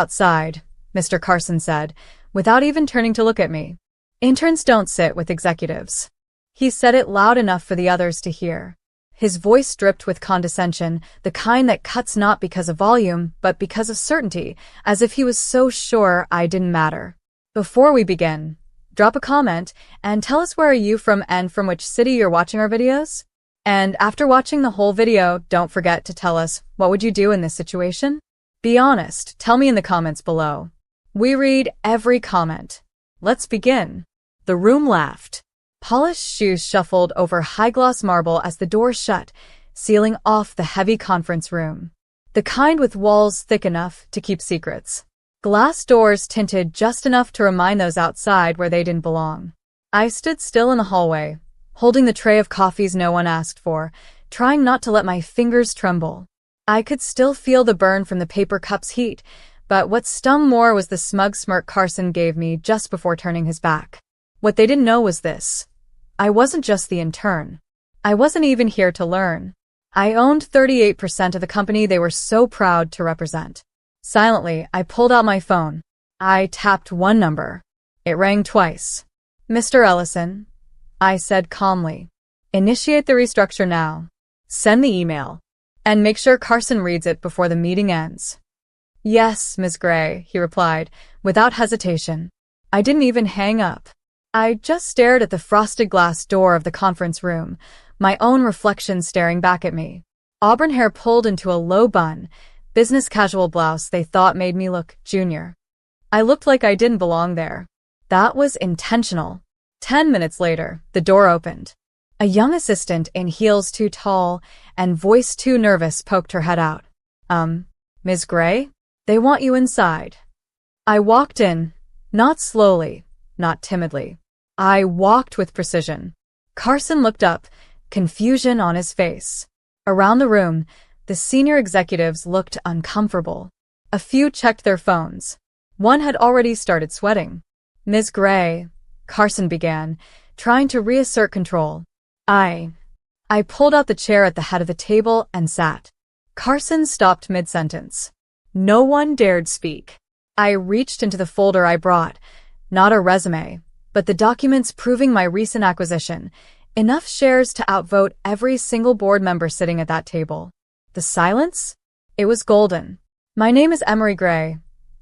Outside, Mr. Carson said, without even turning to look at me. Interns don't sit with executives. He said it loud enough for the others to hear. His voice dripped with condescension, the kind that cuts not because of volume, but because of certainty, as if he was so sure I didn't matter. Before we begin, drop a comment and tell us where are you from and from which city you're watching our videos? And after watching the whole video, don't forget to tell us, what would you do in this situation? Be honest, tell me in the comments below. We read every comment. Let's begin. The room laughed. Polished shoes shuffled over high-gloss marble as the door shut, sealing off the heavy conference room. The kind with walls thick enough to keep secrets. Glass doors tinted just enough to remind those outside where they didn't belong. I stood still in the hallway, holding the tray of coffees no one asked for, trying not to let my fingers tremble. I could still feel the burn from the paper cup's heat, but what stung more was the smug smirk Carson gave me just before turning his back. What they didn't know was this. I wasn't just the intern. I wasn't even here to learn. I owned 38% of the company they were so proud to represent. Silently, I pulled out my phone. I tapped one number. It rang twice. Mr. Ellison, I said calmly. Initiate the restructure now. Send the email. And make sure Carson reads it before the meeting ends. Yes, Ms. Gray, he replied, without hesitation. I didn't even hang up. I just stared at the frosted glass door of the conference room, my own reflection staring back at me. Auburn hair pulled into a low bun, business casual blouse they thought made me look junior. I looked like I didn't belong there. That was intentional. 10 minutes later, the door opened. A young assistant in heels too tall and voice too nervous poked her head out. Ms. Gray? They want you inside. I walked in, not slowly, not timidly. I walked with precision. Carson looked up, confusion on his face. Around the room, the senior executives looked uncomfortable. A few checked their phones. One had already started sweating. Ms. Gray, Carson began, trying to reassert control. I pulled out the chair at the head of the table and sat. Carson stopped mid-sentence. No one dared speak. I reached into the folder I brought, not a resume, but the documents proving my recent acquisition, enough shares to outvote every single board member sitting at that table. The silence? It was golden. My name is Emery Gray,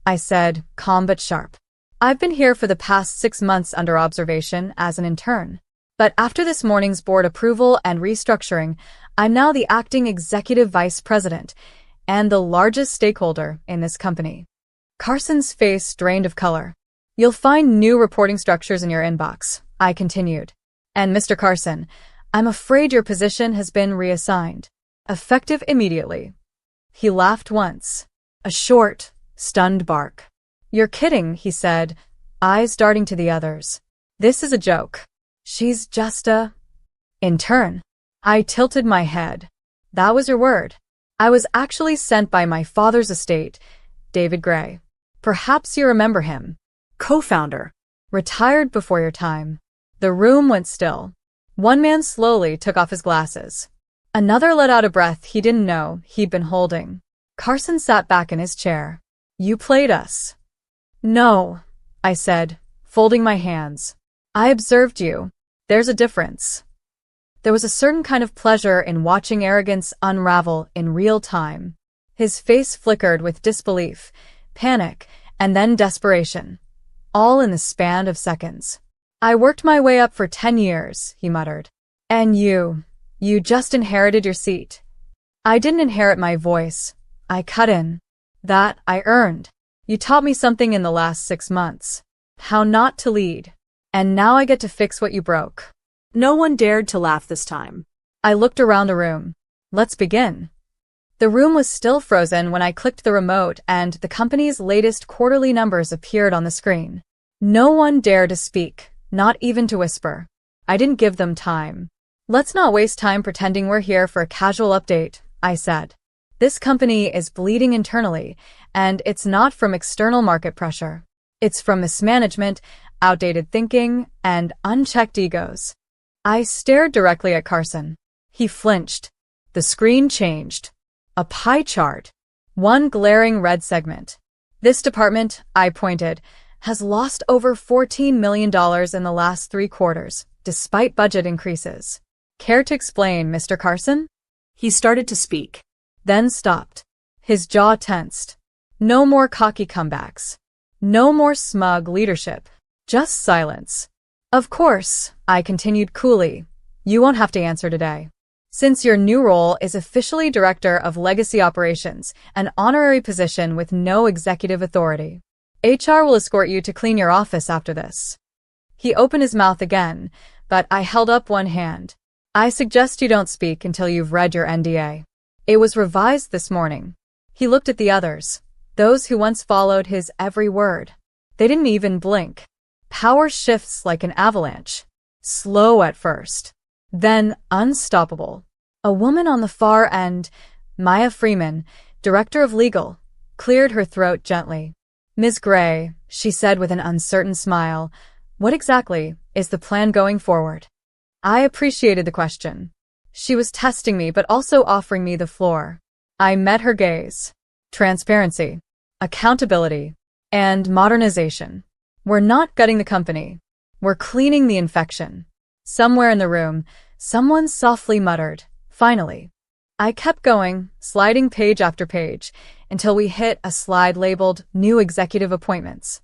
I said, calm but sharp. I've been here for the past 6 months under observation as an intern. But after this morning's board approval and restructuring, I'm now the acting executive vice president and the largest stakeholder in this company. Carson's face drained of color. You'll find new reporting structures in your inbox, I continued. And Mr. Carson, I'm afraid your position has been reassigned. Effective immediately. He laughed once. A short, stunned bark. You're kidding, he said, eyes darting to the others. This is a joke. She's just a intern. I tilted my head. That was your word. I was actually sent by my father's estate, David Gray. Perhaps you remember him. Co-founder. Retired before your time. The room went still. One man slowly took off his glasses. Another let out a breath he didn't know he'd been holding. Carson sat back in his chair. You played us. No, I said, folding my hands. I observed you. There's a difference. There was a certain kind of pleasure in watching arrogance unravel in real time. His face flickered with disbelief, panic, and then desperation, all in the span of seconds. I worked my way up for 10 years, he muttered. And you just inherited your seat. I didn't inherit my voice. I cut in. That I earned. You taught me something in the last 6 months. How not to lead. And now I get to fix what you broke. No one dared to laugh this time. I looked around the room. Let's begin. The room was still frozen when I clicked the remote and the company's latest quarterly numbers appeared on the screen. No one dared to speak, not even to whisper. I didn't give them time. Let's not waste time pretending we're here for a casual update, I said. This company is bleeding internally, and it's not from external market pressure. It's from mismanagement, outdated thinking, and unchecked egos. I stared directly at Carson. He flinched. The screen changed. A pie chart. One glaring red segment. This department, I pointed, has lost over $14 million in the last 3 quarters, despite budget increases. Care to explain, Mr. Carson? He started to speak, Then stopped. His jaw tensed. No more cocky comebacks. No more smug leadership. Just silence. Of course, I continued coolly. You won't have to answer today. Since your new role is officially Director of Legacy Operations, an honorary position with no executive authority. HR will escort you to clean your office after this. He opened his mouth again, but I held up one hand. I suggest you don't speak until you've read your NDA. It was revised this morning. He looked at the others, those who once followed his every word. They didn't even blink. Power shifts like an avalanche. Slow at first, then unstoppable. A woman on the far end, Maya Freeman, Director of Legal, cleared her throat gently. Ms. Gray, she said with an uncertain smile, what exactly is the plan going forward? I appreciated the question. She was testing me but also offering me the floor. I met her gaze. Transparency, accountability, and modernization. We're not gutting the company. We're cleaning the infection. Somewhere in the room, someone softly muttered, finally. I kept going, sliding page after page, until we hit a slide labeled New Executive Appointments.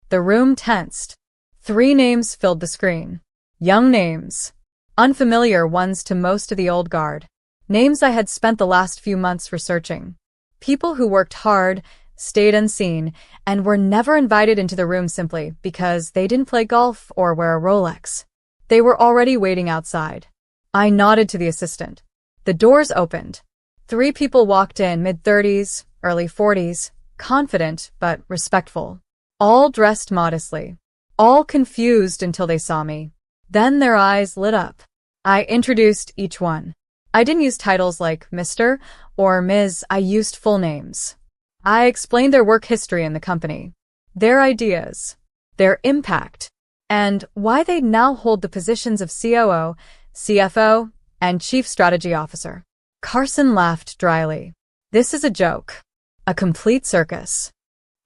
The room tensed. 3 names filled the screen. Young names. Unfamiliar ones to most of the old guard. Names I had spent the last few months researching. People who worked hard, stayed unseen, and were never invited into the room simply because they didn't play golf or wear a Rolex. They were already waiting outside. I nodded to the assistant. The doors opened. 3 people walked in, mid-30s, early 40s, confident but respectful. All dressed modestly. All confused until they saw me. Then their eyes lit up. I introduced each one. I didn't use titles like Mr. or Ms. I used full names. I explained their work history in the company, their ideas, their impact, and why they now hold the positions of COO, CFO, and Chief Strategy Officer. Carson laughed dryly. This is a joke. A complete circus.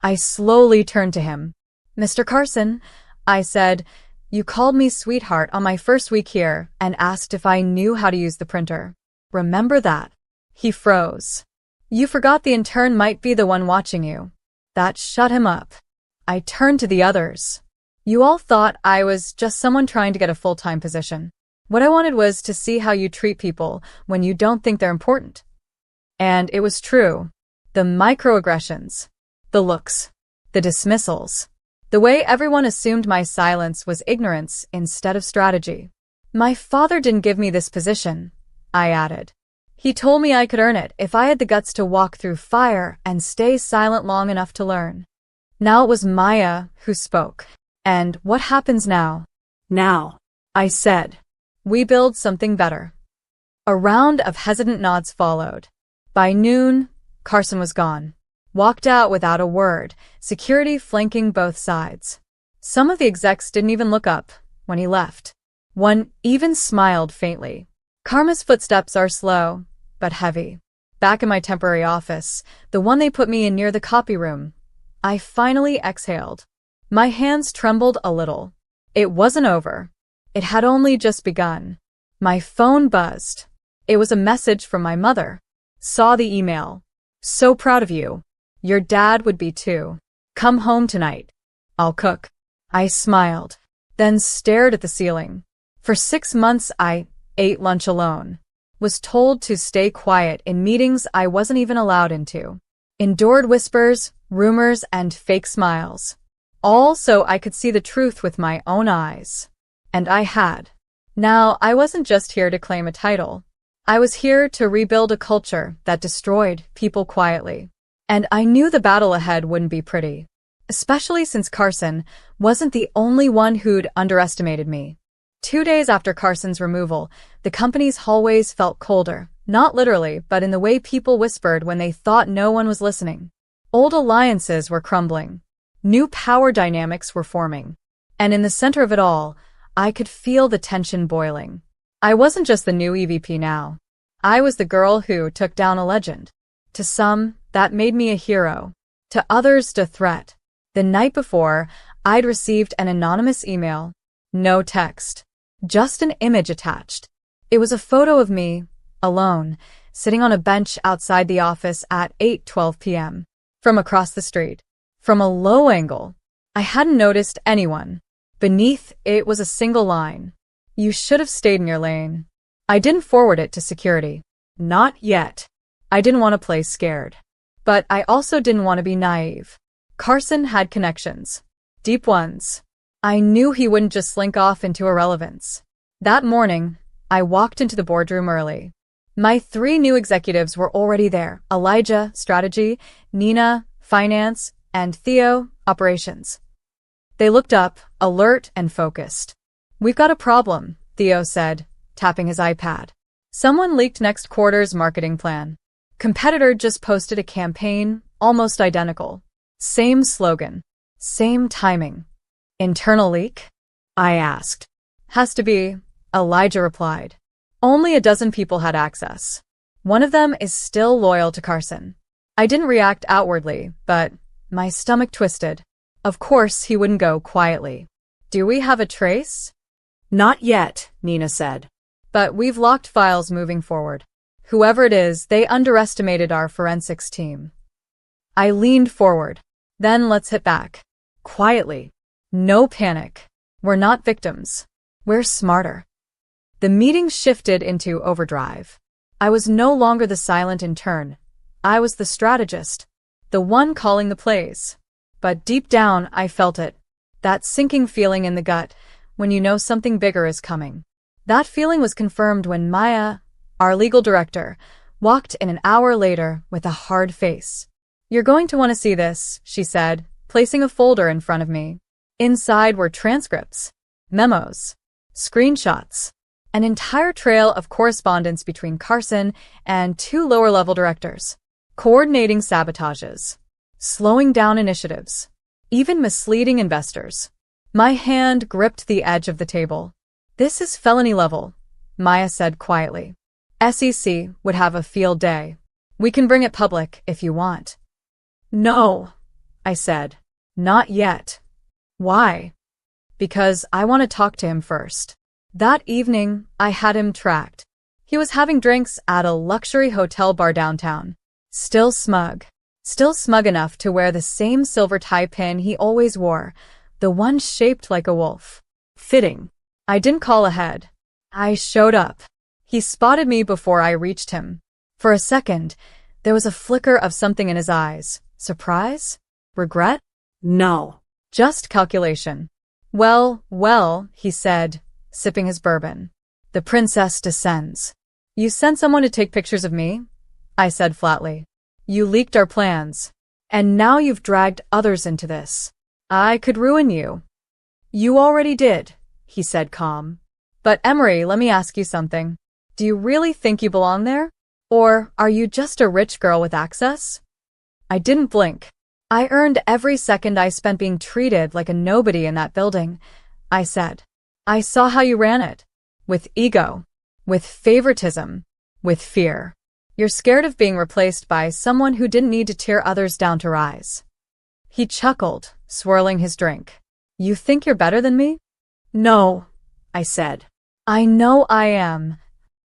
I slowly turned to him. Mr. Carson, I said, you called me sweetheart on my first week here and asked if I knew how to use the printer. Remember that? He froze. You forgot the intern might be the one watching you. That shut him up. I turned to the others. You all thought I was just someone trying to get a full-time position. What I wanted was to see how you treat people when you don't think they're important. And it was true. The microaggressions, the looks, the dismissals, the way everyone assumed my silence was ignorance instead of strategy. My father didn't give me this position, I added. He told me I could earn it if I had the guts to walk through fire and stay silent long enough to learn. Now it was Maya who spoke. And what happens now? now. I said. We build something better. A round of hesitant nods followed. By noon, Carson was gone. Walked out without a word, security flanking both sides. Some of the execs didn't even look up when he left. One even smiled faintly. Karma's footsteps are slow, but heavy. Back in my temporary office, the one they put me in near the copy room, I finally exhaled. My hands trembled a little. It wasn't over. It had only just begun. My phone buzzed. It was a message from my mother. Saw the email. So proud of you. Your dad would be too. Come home tonight. I'll cook. I smiled, then stared at the ceiling. For 6 months I ate lunch alone. Was told to stay quiet in meetings I wasn't even allowed into. Endured whispers, rumors, and fake smiles. All so I could see the truth with my own eyes. And I had. Now, I wasn't just here to claim a title. I was here to rebuild a culture that destroyed people quietly. And I knew the battle ahead wouldn't be pretty. Especially since Carson wasn't the only one who'd underestimated me. 2 days after Carson's removal, the company's hallways felt colder, not literally, but in the way people whispered when they thought no one was listening. Old alliances were crumbling. New power dynamics were forming. And in the center of it all, I could feel the tension boiling. I wasn't just the new EVP now. I was the girl who took down a legend. To some, that made me a hero. To others, a threat. The night before, I'd received an anonymous email. No text. Just an image attached. It was a photo of me, alone, sitting on a bench outside the office at 8:12 p.m. From across the street. From a low angle. I hadn't noticed anyone. Beneath it was a single line. You should have stayed in your lane. I didn't forward it to security. Not yet. I didn't want to play scared. But I also didn't want to be naive. Carson had connections. Deep ones. I knew he wouldn't just slink off into irrelevance. That morning, I walked into the boardroom early. My 3 new executives were already there. Elijah, strategy, Nina, finance, and Theo, operations. They looked up, alert and focused. We've got a problem, Theo said, tapping his iPad. Someone leaked next quarter's marketing plan. Competitor just posted a campaign, almost identical. Same slogan. Same timing. Internal leak? I asked. Has to be, Elijah replied. Only a dozen people had access. One of them is still loyal to Carson. I didn't react outwardly, but my stomach twisted. Of course he wouldn't go quietly. Do we have a trace? Not yet, Nina said. But we've locked files moving forward. Whoever it is, they underestimated our forensics team. I leaned forward. Then let's hit back. Quietly. No panic. We're not victims. We're smarter. The meeting shifted into overdrive. I was no longer the silent intern. I was the strategist. The one calling the plays. But deep down, I felt it. That sinking feeling in the gut when you know something bigger is coming. That feeling was confirmed when Maya, our legal director, walked in an hour later with a hard face. You're going to want to see this, she said, placing a folder in front of me. Inside were transcripts, memos, screenshots, an entire trail of correspondence between Carson and 2 lower-level directors, coordinating sabotages, slowing down initiatives, even misleading investors. My hand gripped the edge of the table. This is felony level, Maya said quietly. SEC would have a field day. We can bring it public if you want. No, I said. Not yet. Why? Because I want to talk to him first. That evening, I had him tracked. He was having drinks at a luxury hotel bar downtown. Still smug enough to wear the same silver tie pin he always wore, the one shaped like a wolf. Fitting. I didn't call ahead. I showed up. He spotted me before I reached him. For a second, there was a flicker of something in his eyes. Surprise? Regret? No. Just calculation. Well, he said, sipping his bourbon. The princess descends. You sent someone to take pictures of me? I said flatly. You leaked our plans. And now you've dragged others into this. I could ruin you. You already did, he said calm. But Emery, let me ask you something. Do you really think you belong there? Or are you just a rich girl with access? I didn't blink. I earned every second I spent being treated like a nobody in that building, I said. I saw how you ran it. With ego. With favoritism. With fear. You're scared of being replaced by someone who didn't need to tear others down to rise. He chuckled, swirling his drink. You think you're better than me? No, I said. I know I am.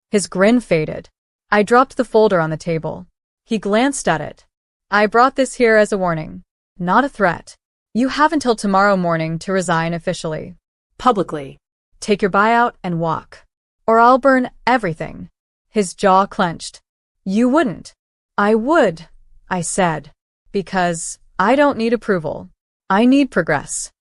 His grin faded. I dropped the folder on the table. He glanced at it. I brought this here as a warning, not a threat. You have until tomorrow morning to resign officially. Publicly. Take your buyout and walk. Or I'll burn everything. His jaw clenched. You wouldn't. I would, I said. Because I don't need approval. I need progress.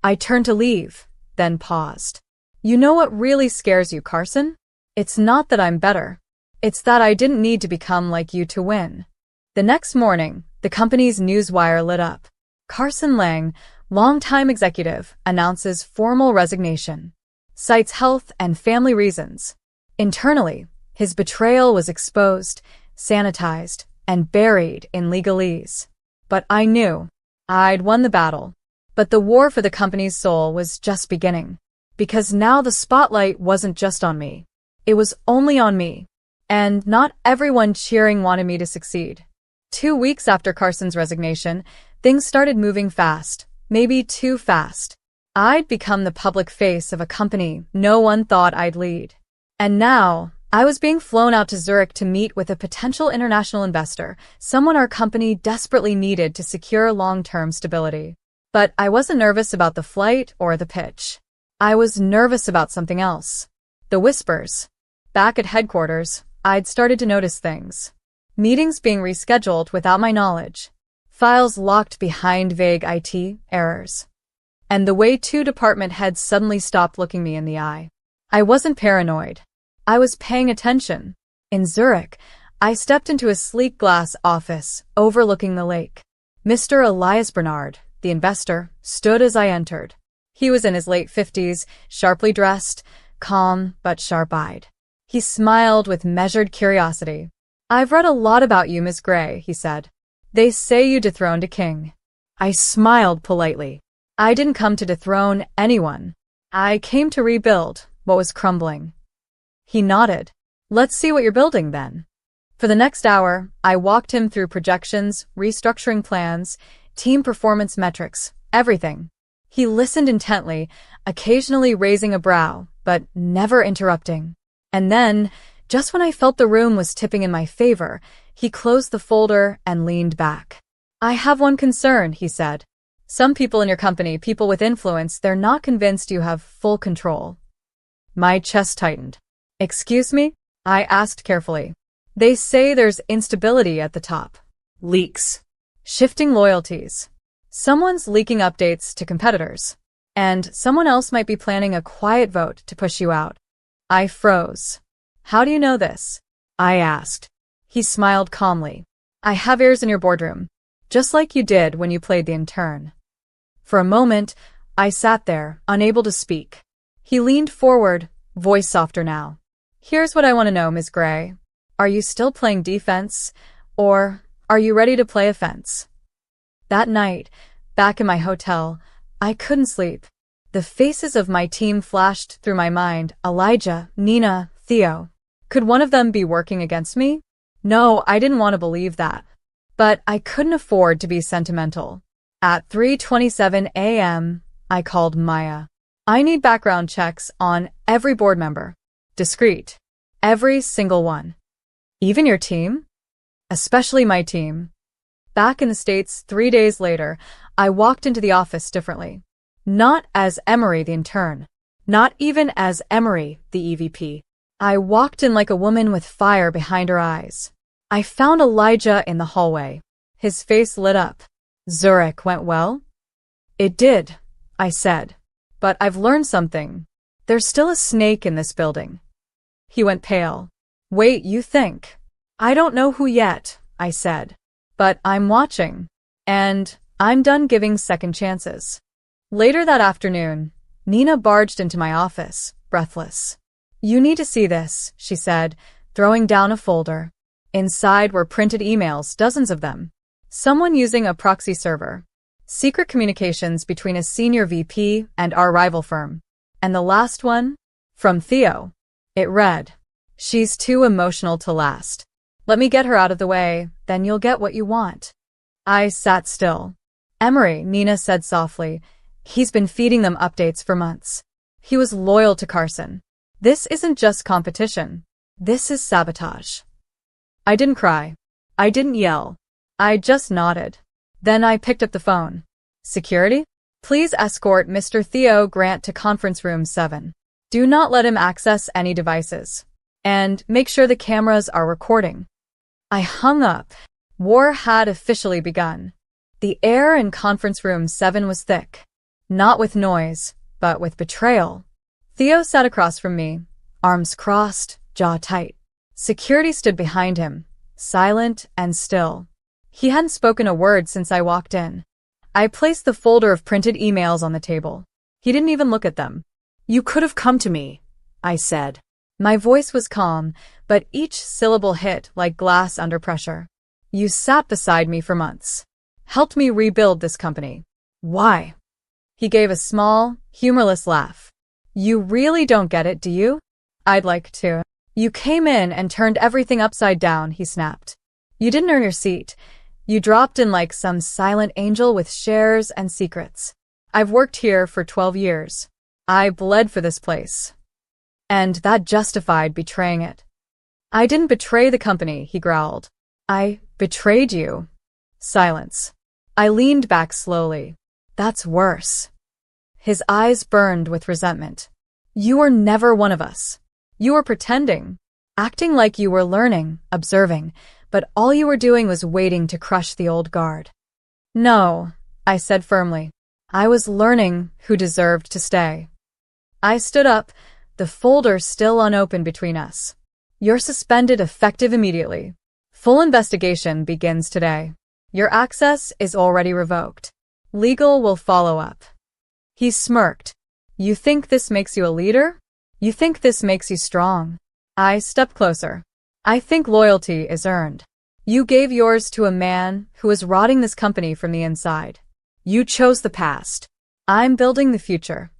I turned to leave, then paused. You know what really scares you, Carson? It's not that I'm better. It's that I didn't need to become like you to win. The next morning, the company's newswire lit up. Carson Lang, longtime executive, announces formal resignation. Cites health and family reasons. Internally, his betrayal was exposed, sanitized, and buried in legalese. But I knew. I'd won the battle. But the war for the company's soul was just beginning. Because now the spotlight wasn't just on me. It was only on me. And not everyone cheering wanted me to succeed. 2 weeks after Carson's resignation, things started moving fast, maybe too fast. I'd become the public face of a company no one thought I'd lead. And now, I was being flown out to Zurich to meet with a potential international investor, someone our company desperately needed to secure long-term stability. But I wasn't nervous about the flight or the pitch. I was nervous about something else. The whispers. Back at headquarters, I'd started to notice things. Meetings being rescheduled without my knowledge. Files locked behind vague IT errors. And the way 2 department heads suddenly stopped looking me in the eye. I wasn't paranoid. I was paying attention. In Zurich, I stepped into a sleek glass office overlooking the lake. Mr. Elias Bernard, the investor, stood as I entered. He was in his late 50s, sharply dressed, calm but sharp-eyed. He smiled with measured curiosity. "I've read a lot about you, Ms. Gray," he said. "They say you dethroned a king." I smiled politely. I didn't come to dethrone anyone. I came to rebuild what was crumbling. He nodded. "Let's see what you're building, then." For the next hour, I walked him through projections, restructuring plans, team performance metrics, everything. He listened intently, occasionally raising a brow, but never interrupting. And then, just when I felt the room was tipping in my favor, he closed the folder and leaned back. "I have one concern," he said. "Some people in your company, people with influence, they're not convinced you have full control." My chest tightened. "Excuse me?" I asked carefully. "They say there's instability at the top. Leaks. Shifting loyalties. Someone's leaking updates to competitors. And someone else might be planning a quiet vote to push you out." I froze. "How do you know this?" I asked. He smiled calmly. "I have ears in your boardroom, just like you did when you played the intern." For a moment, I sat there, unable to speak. He leaned forward, voice softer now. "Here's what I want to know, Ms. Gray. Are you still playing defense, or are you ready to play offense?" That night, back in my hotel, I couldn't sleep. The faces of my team flashed through my mind: Elijah, Nina, Theo. Could one of them be working against me? No, I didn't want to believe that. But I couldn't afford to be sentimental. At 3:27 a.m., I called Maya. "I need background checks on every board member. Discreet. Every single one." "Even your team?" "Especially my team." Back in the States 3 days later, I walked into the office differently. Not as Emery the intern. Not even as Emery the EVP. I walked in like a woman with fire behind her eyes. I found Elijah in the hallway. His face lit up. "Zurich went well?" "It did," I said. "But I've learned something. There's still a snake in this building." He went pale. "Wait, you think?" "I don't know who yet," I said. "But I'm watching. And I'm done giving second chances." Later that afternoon, Nina barged into my office, breathless. "You need to see this," she said, throwing down a folder. Inside were printed emails, dozens of them. Someone using a proxy server. Secret communications between a senior VP and our rival firm. And the last one? From Theo. It read, "She's too emotional to last. Let me get her out of the way, then you'll get what you want." I sat still. "Emery," Nina said softly. "He's been feeding them updates for months. He was loyal to Carson. This isn't just competition. This is sabotage." I didn't cry. I didn't yell. I just nodded. Then I picked up the phone. "Security? Please escort Mr. Theo Grant to conference room 7. Do not let him access any devices. And make sure the cameras are recording." I hung up. War had officially begun. The air in conference room 7 was thick. Not with noise, but with betrayal. Theo sat across from me, arms crossed, jaw tight. Security stood behind him, silent and still. He hadn't spoken a word since I walked in. I placed the folder of printed emails on the table. He didn't even look at them. "You could have come to me," I said. My voice was calm, but each syllable hit like glass under pressure. "You sat beside me for months. Helped me rebuild this company. Why?" He gave a small, humorless laugh. "You really don't get it, do you?" "I'd like to." "You came in and turned everything upside down," he snapped. "You didn't earn your seat. You dropped in like some silent angel with shares and secrets. I've worked here for 12 years. I bled for this place. And that justified betraying it. I didn't betray the company, he growled. I betrayed you. Silence. I leaned back slowly. That's worse. His eyes burned with resentment. You were never one of us. You were pretending, acting like you were learning, observing, but all you were doing was waiting to crush the old guard. No, I said firmly. I was learning who deserved to stay. I stood up, the folder still unopened between us. You're suspended effective immediately. Full investigation begins today. Your access is already revoked. Legal will follow up. He smirked. You think this makes you a leader? You think this makes you strong? I stepped closer. I think loyalty is earned. You gave yours to a man who is rotting this company from the inside. You chose the past. I'm building the future.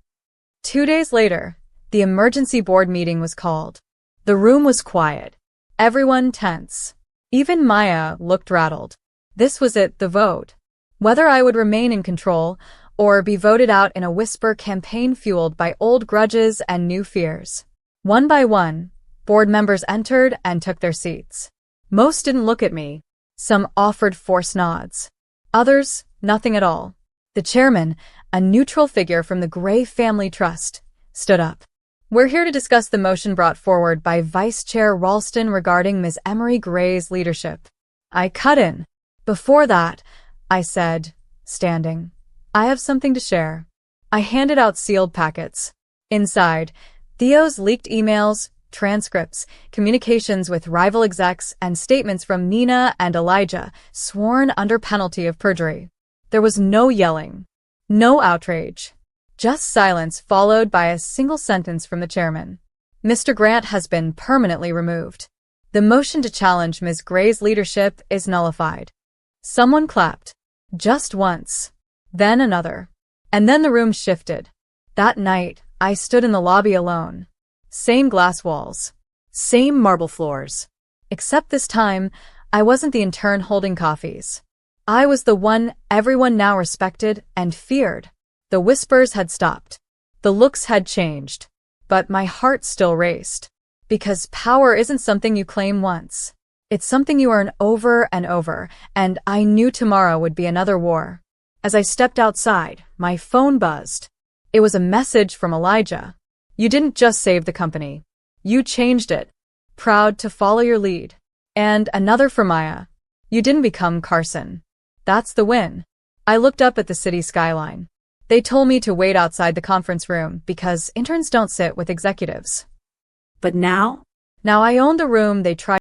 2 days later, the emergency board meeting was called. The room was quiet. Everyone tense. Even Maya looked rattled. This was it, the vote. Whether I would remain in control or be voted out in a whisper campaign fueled by old grudges and new fears. One by one, board members entered and took their seats. Most didn't look at me. Some offered forced nods. Others, nothing at all. The chairman, a neutral figure from the Gray Family Trust, stood up. We're here to discuss the motion brought forward by Vice Chair Ralston regarding Ms. Emery Gray's leadership. I cut in. Before that, I said, standing, I have something to share. I handed out sealed packets. Inside, Theo's leaked emails, transcripts, communications with rival execs, and statements from Nina and Elijah, sworn under penalty of perjury. There was no yelling, no outrage, just silence followed by a single sentence from the chairman. Mr. Grant has been permanently removed. The motion to challenge Ms. Gray's leadership is nullified. Someone clapped. Just once. Then another. And then the room shifted. That night, I stood in the lobby alone. Same glass walls. Same marble floors. Except this time, I wasn't the intern holding coffees. I was the one everyone now respected and feared. The whispers had stopped. The looks had changed. But my heart still raced. Because power isn't something you claim once. It's something you earn over and over, and I knew tomorrow would be another war. As I stepped outside, my phone buzzed. It was a message from Elijah. You didn't just save the company. You changed it. Proud to follow your lead. And another from Maya. You didn't become Carson. That's the win. I looked up at the city skyline. They told me to wait outside the conference room because interns don't sit with executives. But now? Now I own the room they tried